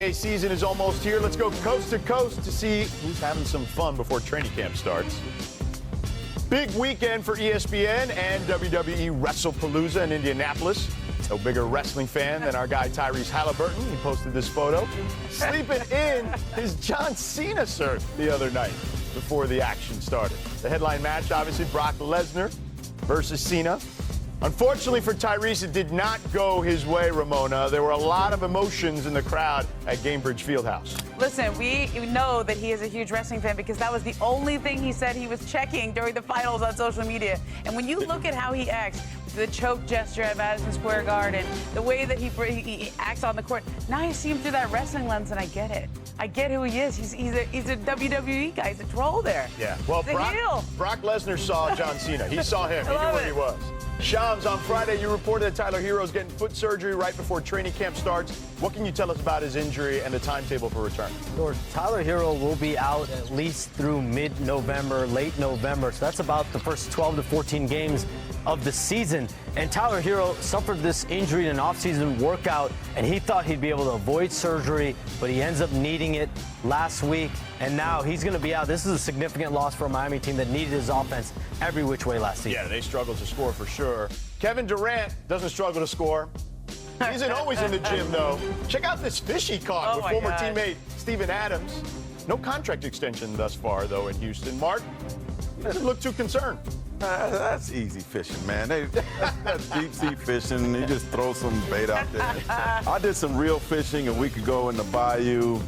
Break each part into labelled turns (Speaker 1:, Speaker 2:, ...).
Speaker 1: NBA season is almost here. Let's go coast to coast to see who's having some fun before training camp starts. Big weekend for ESPN and WWE WrestlePalooza in Indianapolis. No bigger wrestling fan than our guy Tyrese Halliburton. He posted this photo, sleeping in his John Cena shirt the other night before the action started. The headline match, obviously, Brock Lesnar versus Cena. Unfortunately for Tyrese, it did not go his way, Ramona. There were a lot of emotions in the crowd at Gainbridge Fieldhouse.
Speaker 2: Listen, we know that he is a huge wrestling fan because that was the only thing he said he was checking during the finals on social media. And when you look at how he acts, the choke gesture at Madison Square Garden, the way that he acts on the court, now you see him through that wrestling lens, and I get it. I get who he is. He's a WWE guy. He's a troll there.
Speaker 1: Yeah. Well, Brock Lesnar saw John Cena. He saw him. He knew where he was. Shams, on Friday, you reported that Tyler Herro's getting foot surgery right before training camp starts. What can you tell us about his injury and the timetable for return?
Speaker 3: George, Tyler Herro will be out at least through mid-November, late November. So that's about the first 12 to 14 games of the season. And Tyler Herro suffered this injury in an offseason workout, and he thought he'd be able to avoid surgery, but he ends up needing it last week, and now he's going to be out. This is a significant loss for a Miami team that needed his offense every which way last season.
Speaker 1: Yeah, they struggled to score for sure. Kevin Durant doesn't struggle to score. He isn't always in the gym, though. Check out this fish he caught with former teammate Steven Adams. No contract extension thus far, though, in Houston. Mark, he doesn't look too concerned.
Speaker 4: That's easy fishing, man. That's deep sea fishing. You just throw some bait out there. I did some real fishing a week ago in the bayou.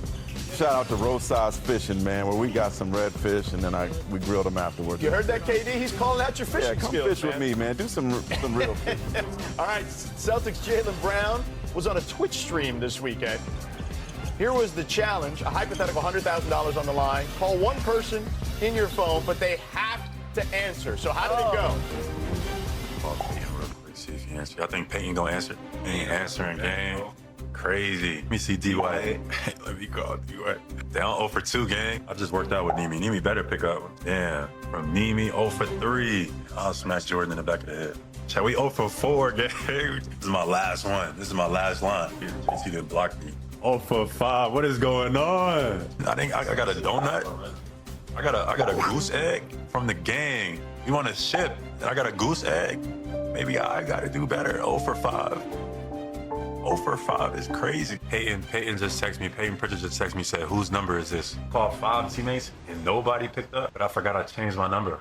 Speaker 4: Shout out to Roadside's Fishing, man, where we got some redfish, and then we grilled them afterwards.
Speaker 1: You heard that, KD? He's calling out your fishing skills,
Speaker 4: come fish
Speaker 1: man.
Speaker 4: with me, man. Do some real fishing.
Speaker 1: All right, Celtics Jaylen Brown was on a Twitch stream this weekend. Here was the challenge, a hypothetical $100,000 on the line. Call one person in your phone, but they have to answer. So how did it go?
Speaker 5: Call Peyton real quick, see if he answers. I think Peyton gonna answer. He ain't answering game. Crazy. Let me see D-White. Let me call D-White. Down 0 for 2, gang. I just worked out with Nemi. Nemi better pick up. Damn. From Nemi, 0 for 3. I'll smash Jordan in the back of the head. Shall we 0 for 4, gang? This is my last one. This is my last line. Here, JC didn't block me. 0 for 5. What is going on? I think I got a donut. I got a goose egg from the gang. We want to ship, and I got a goose egg. Maybe I got to do better. 0 for 5. 0 for 5 is crazy. Peyton just texted me. Peyton Pritchard just texted me, said, whose number is this? Called 5 teammates, and nobody picked up, but I forgot I changed my number.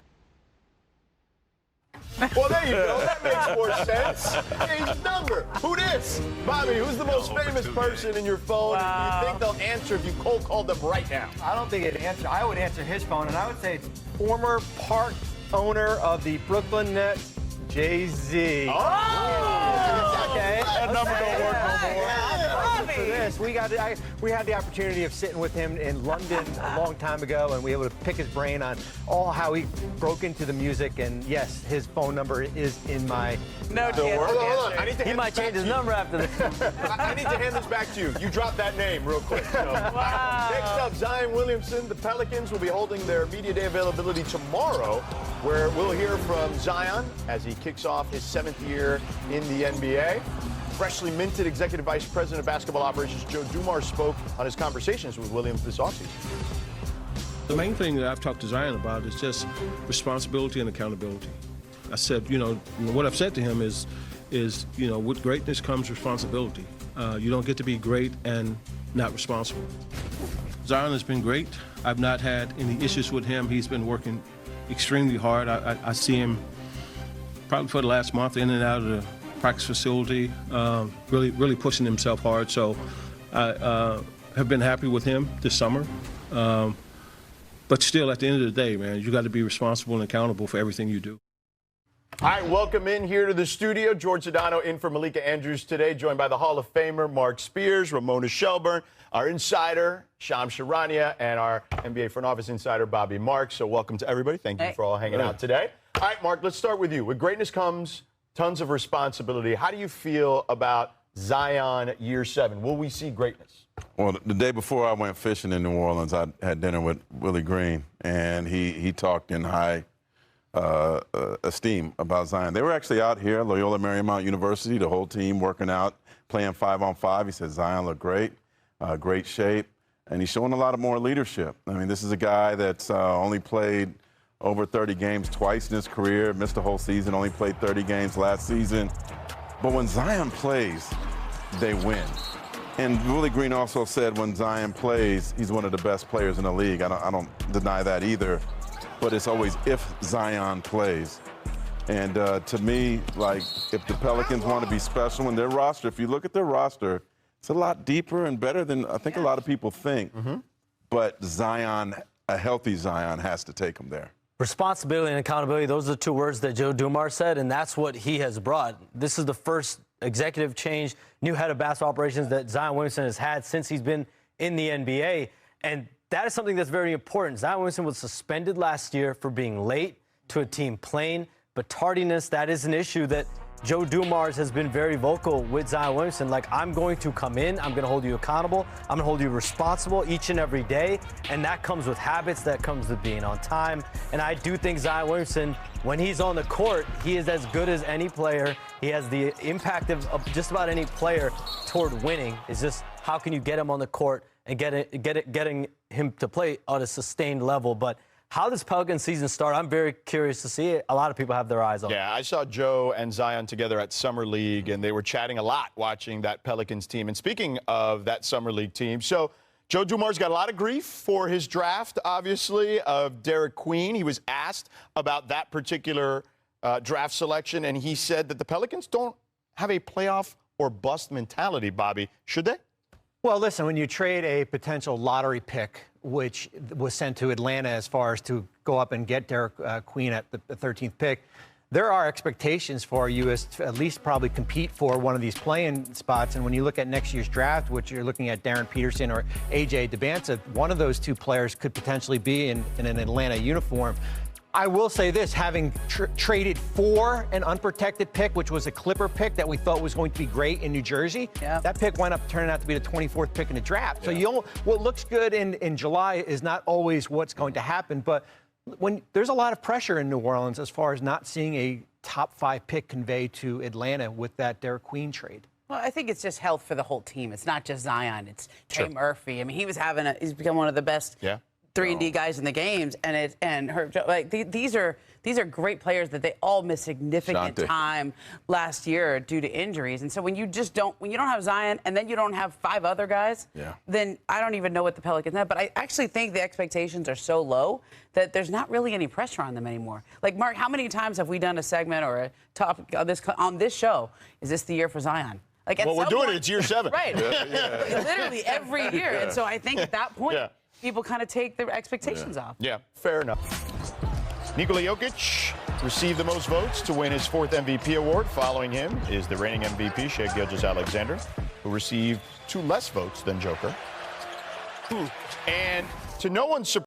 Speaker 1: Well, there you go. That makes more sense. Change his number. Who this? Bobby, who's the most famous person in your phone? Wow. Do you think they'll answer if you cold called them right now?
Speaker 6: I don't think it'd answer. I would answer his phone, and I would say it's former part owner of the Brooklyn Nets, Jay-Z.
Speaker 1: Oh!
Speaker 6: Okay.
Speaker 1: That number don't work no more.
Speaker 6: For this, we had the opportunity of sitting with him in London a long time ago, and we were able to pick his brain on how he broke into the music. And yes, his phone number is in my.
Speaker 2: No,
Speaker 1: hold on. I need to
Speaker 3: he might change his number after this.
Speaker 1: I need to hand this back to you. You dropped that name real quick. So.
Speaker 2: Wow.
Speaker 1: Next up, Zion Williamson. The Pelicans will be holding their media day availability tomorrow, where we'll hear from Zion as he kicks off his 7th year in the NBA. Freshly minted Executive Vice President of Basketball Operations Joe Dumars spoke on his conversations with Williams this offseason.
Speaker 7: The main thing that I've talked to Zion about is just responsibility and accountability. I said, what I've said to him is, with greatness comes responsibility. You don't get to be great and not responsible. Zion has been great. I've not had any issues with him. He's been working extremely hard. I see him probably for the last month in and out of the practice facility, really pushing himself hard. So I have been happy with him this summer. But still, at the end of the day, man, you got to be responsible and accountable for everything you do.
Speaker 1: All right, welcome in here to the studio. George Sedano in for Malika Andrews today, joined by the Hall of Famer Mark Spears, Ramona Shelburne, our insider, Shams Charania, and our NBA front office insider, Bobby Marks. So welcome to everybody. Thank you for all hanging out today. All right, Mark, let's start with you. With greatness comes tons of responsibility. How do you feel about Zion year 7? Will we see greatness?
Speaker 4: Well, the day before I went fishing in New Orleans, I had dinner with Willie Green, and he talked in high esteem about Zion. They were actually out here, Loyola Marymount University, the whole team working out, playing 5-on-5. He said Zion looked great. great shape, and he's showing a lot of more leadership. I mean, this is a guy that's only played over 30 games twice in his career, missed the whole season, only played 30 games last season. But when Zion plays, they win. And Willie Green also said when Zion plays, he's one of the best players in the league. I don't deny that either. But it's always if Zion plays. And to me, like, if the Pelicans want to be special in their roster, if you look at their roster, it's a lot deeper and better than I think a lot of people think. But Zion, a healthy Zion, has to take them there.
Speaker 3: Responsibility and accountability, those are the two words that Joe Dumars said, and that's what he has brought. This is the first executive change, new head of basketball operations that Zion Williamson has had since he's been in the NBA, and that is something that's very important. Zion Williamson was suspended last year for being late to a team playing, but tardiness, that is an issue that Joe Dumars has been very vocal with Zion Williamson. Like, I'm going to come in, I'm going to hold you accountable, I'm going to hold you responsible each and every day, and that comes with habits, that comes with being on time. And I do think Zion Williamson, when he's on the court, he is as good as any player. He has the impact of just about any player toward winning. It's just how can you get him on the court and getting him to play at a sustained level. But how this Pelican season start, I'm very curious to see it. A lot of people have their eyes on it.
Speaker 1: Yeah, I saw Joe and Zion together at Summer League, and they were chatting a lot watching that Pelicans team. And speaking of that Summer League team, so Joe Dumars got a lot of grief for his draft, obviously, of Derek Queen. He was asked about that particular draft selection, and he said that the Pelicans don't have a playoff or bust mentality, Bobby. Should they?
Speaker 6: Well, listen, when you trade a potential lottery pick, which was sent to Atlanta as far as to go up and get Derek Queen at the 13th pick, there are expectations for you as to at least probably compete for one of these play-in spots. And when you look at next year's draft, which you're looking at Darren Peterson or A.J. Debance, one of those two players could potentially be in an Atlanta uniform. I will say this, having traded for an unprotected pick, which was a Clipper pick that we thought was going to be great in New Jersey, that pick wound up turning out to be the 24th pick in the draft. So what looks good in July is not always what's going to happen. But when there's a lot of pressure in New Orleans as far as not seeing a top 5 pick conveyed to Atlanta with that Derek Queen trade.
Speaker 2: Well, I think it's just health for the whole team. It's not just Zion. It's Trey Murphy. I mean, he's become one of the best 3-and-D guys in the games, these are great players that they all missed significant time last year due to injuries. And so when you don't have Zion and then you don't have 5 other guys, then I don't even know what the Pelicans have. But I actually think the expectations are so low that there's not really any pressure on them anymore. Like, Mark, how many times have we done a segment or a topic on this show? Is this the year for Zion? Like,
Speaker 1: well, we're doing it. It's year 7.
Speaker 2: Right. Literally every year. And so I think at that point, people kind of take their expectations off.
Speaker 1: Yeah, fair enough. Nikola Jokic received the most votes to win his 4th MVP award. Following him is the reigning MVP, Shai Gilgeous-Alexander, who received 2 less votes than Joker. And to no one's surprise,